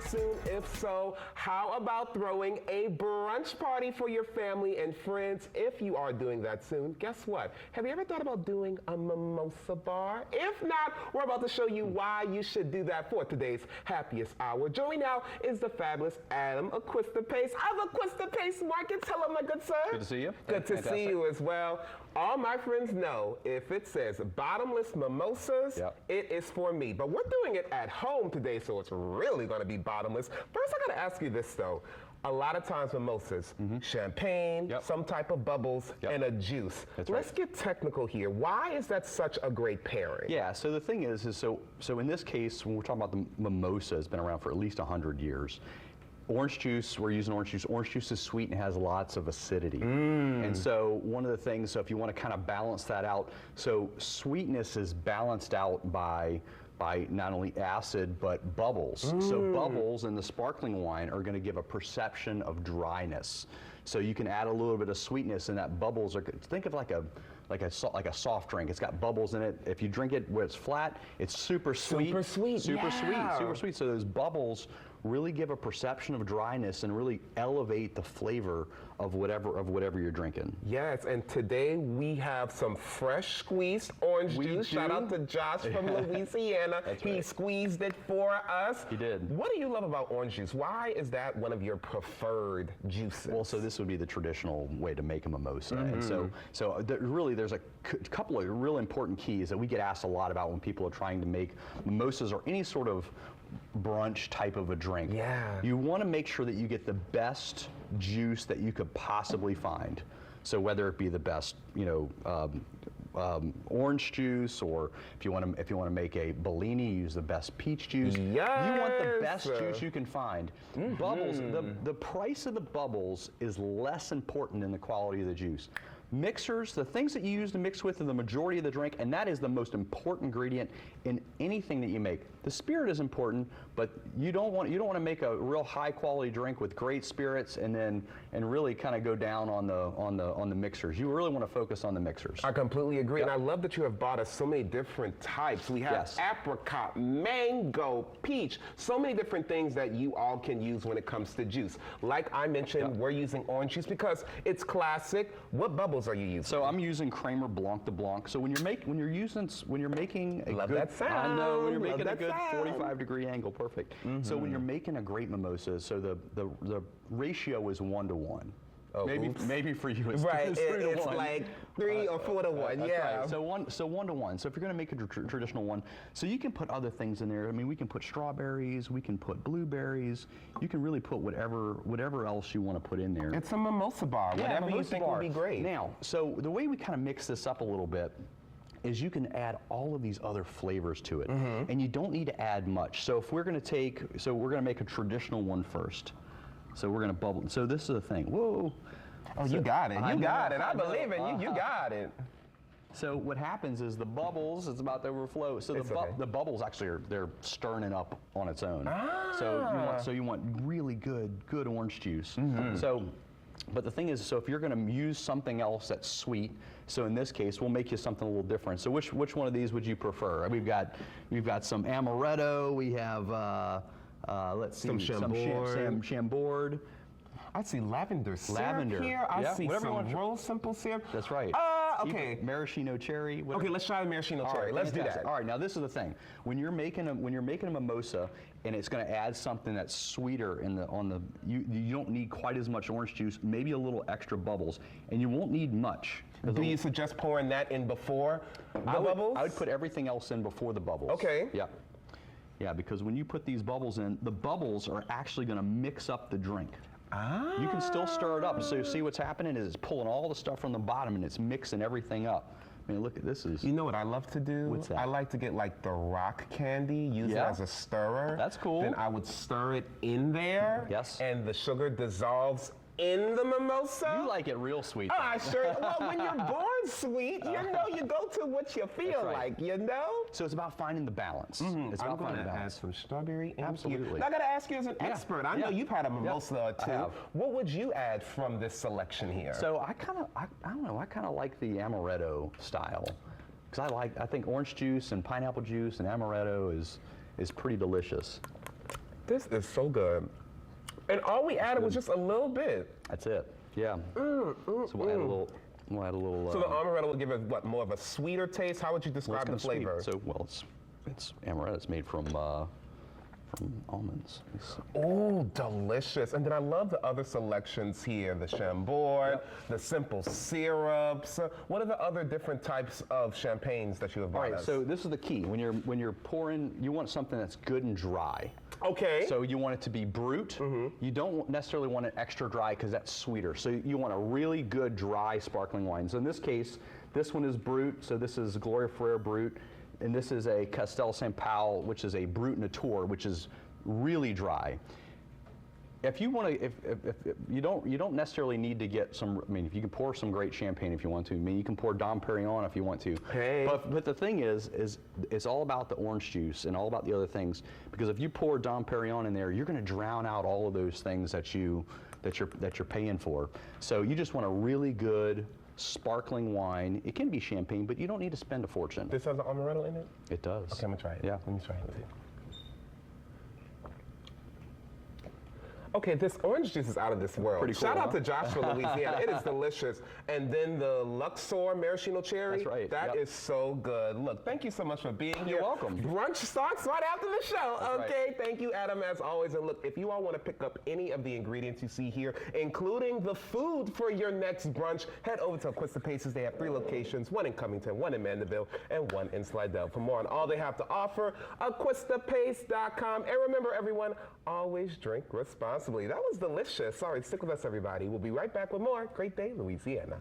real soon? If so, how about throwing a brunch party for your family and friends? If you are doing that soon, guess what? Have you ever thought about doing a mimosa bar? If not, we're about to show you why you should do that for today's Happiest Hour. Joining now is the fabulous Adam Acquistapace of Acquistapace Markets. Hello, my good sir. Good to see you. Good to see you as well. All my friends know if it says bottomless mimosas, it is for me. But we're doing it at home today, so it's really going to be bottomless. First, I got to ask you this, though. A lot of times mimosas, champagne, some type of bubbles, and a juice. Let's get technical here. Why is that such a great pairing? Yeah, so the thing is so in this case, when we're talking about the mimosa, it's been around for at least 100 years. Orange juice, we're using orange juice. Orange juice is sweet and has lots of acidity. And so one of the things, so if you want to kind of balance that out, so sweetness is balanced out by not only acid, but bubbles. So bubbles in the sparkling wine are going to give a perception of dryness. So you can add a little bit of sweetness, and that bubbles are, think of like a soft drink. It's got bubbles in it. If you drink it where it's flat, it's super sweet. Super sweet, super sweet. So those bubbles really give a perception of dryness and really elevate the flavor of whatever you're drinking. Yes, and today we have some fresh squeezed orange juice. Shout out to Josh from Louisiana. He squeezed it for us. He did. What do you love about orange juice? Why is that one of your preferred juices? Well, so this would be the traditional way to make a mimosa. And so there's a couple of real important keys that we get asked a lot about when people are trying to make mimosas or any sort of brunch type of a drink. Yeah. You want to make sure that you get the best juice that you could possibly find. So whether it be the best, orange juice, or if you want to make a Bellini, use the best peach juice. Yes. You want the best juice you can find. Bubbles. The price of the bubbles is less important than the quality of the juice. Mixers, the things that you use to mix with are the majority of the drink, and that is the most important ingredient in anything that you make. The spirit is important, but you don't want to make a real high quality drink with great spirits and really kind of go down on the mixers. You really want to focus on the mixers. I completely agree, and I love that you have bought us so many different types. We have apricot, mango, peach, so many different things that you all can use when it comes to juice. Like I mentioned, we're using orange juice because it's classic. What bubbles are you using? So I'm using Kramer Blanc de Blanc. So when you're making a that sound. I know, when you're making a good 45-degree angle, perfect. So when you're making a great mimosa, so the ratio is 1 to 1. Oh, maybe for you it's, it's 3 to 1. It's like 3 or 4 to 1. Right. So 1 to 1. So if you're going to make a traditional one, so you can put other things in there. I mean, we can put strawberries, we can put blueberries. You can really put whatever else you want to put in there. It's a mimosa bar. Whatever you think would be great. Now, so the way we kind of mix this up a little bit is you can add all of these other flavors to it, and you don't need to add much. So if we're going to make a traditional one first. So we're going to bubble. So this is the thing. Whoa. Oh, you got it. You got it. I believe in you. You got it. So what happens is the bubbles, it's about to overflow. So the bubbles actually they're stirring it up on its own. So you want really good orange juice. But the thing is, so if you're going to use something else that's sweet, so in this case, we'll make you something a little different. So which one of these would you prefer? We've got some amaretto. We have let's see, some Chambord. I see lavender syrup here. I see some rose simple syrup. That's right. Okay. Maraschino cherry. Okay, let's try the maraschino cherry. Let's do that. All right. Now this is the thing. When you're making a mimosa, and it's going to add something that's sweeter you don't need quite as much orange juice. Maybe a little extra bubbles, and you won't need much. Do you suggest pouring that in before the bubbles? I would put everything else in before the bubbles. Okay. Yeah. Yeah, because when you put these bubbles in, the bubbles are actually going to mix up the drink. You can still stir it up. So you see what's happening is it's pulling all the stuff from the bottom and it's mixing everything up. I mean, look at this. You know what I love to do? What's that? I like to get like the rock candy, use it as a stirrer. That's cool. Then I would stir it in there. Yes. And the sugar dissolves in the mimosa. You like it real sweet. I sure. Well, when you're born sweet, you go to what you feel like, So it's about finding the balance. It's about finding the balance. I'm going to add some strawberry in Absolutely. Now, I got to ask you as an expert. I know you've had a mimosa or two. What would you add from this selection here? So I don't know. I kind of like the amaretto style. Because I think orange juice and pineapple juice and amaretto is pretty delicious. This is so good. And all we added was just a little bit. That's it. Yeah. So we'll add a little. We'll add a little. So the amaretto will give it what, more of a sweeter taste? How would you describe the flavor? So it's amaretto. It's made from almonds. Oh, delicious. And then I love the other selections here, the Chambord, the simple syrups. What are the other different types of champagnes that you have brought us? So this is the key. When you're pouring, you want something that's good and dry. Okay. So you want it to be brut. You don't necessarily want it extra dry because that's sweeter. So you want a really good dry sparkling wine. So in this case, this one is brut. So this is Gloria Ferrer Brut. And this is a Castel St. Paul, which is a Brut Nature, which is really dry. If you want to, if you don't necessarily need to get some. I mean, if you can pour some great champagne if you want to. I mean, you can pour Dom Perignon if you want to. Hey. But the thing is it's all about the orange juice and all about the other things. Because if you pour Dom Perignon in there, you're going to drown out all of those things that you're paying for. So you just want a really good sparkling wine. It can be champagne, but you don't need to spend a fortune. This has an amaretto in it? It does. Okay, I'm gonna try it. Yeah. Let me try it. Okay, this orange juice is out of this world. Pretty cool, Shout out huh? to Josh from Louisiana. It is delicious. And then the Luxor maraschino cherry. That's right. That is so good. Look, thank you so much for being here. You're welcome. Brunch starts right after the show. That's Okay, right. thank you, Adam, as always. And look, if you all want to pick up any of the ingredients you see here, including the food for your next brunch, head over to Acquistapace. They have 3 locations, one in Cummington, one in Mandeville, and one in Slidell. For more on all they have to offer, Acquistapace.com. And remember, everyone, always drink responsibly. That was delicious. Sorry, stick with us, everybody. We'll be right back with more Great Day, Louisiana.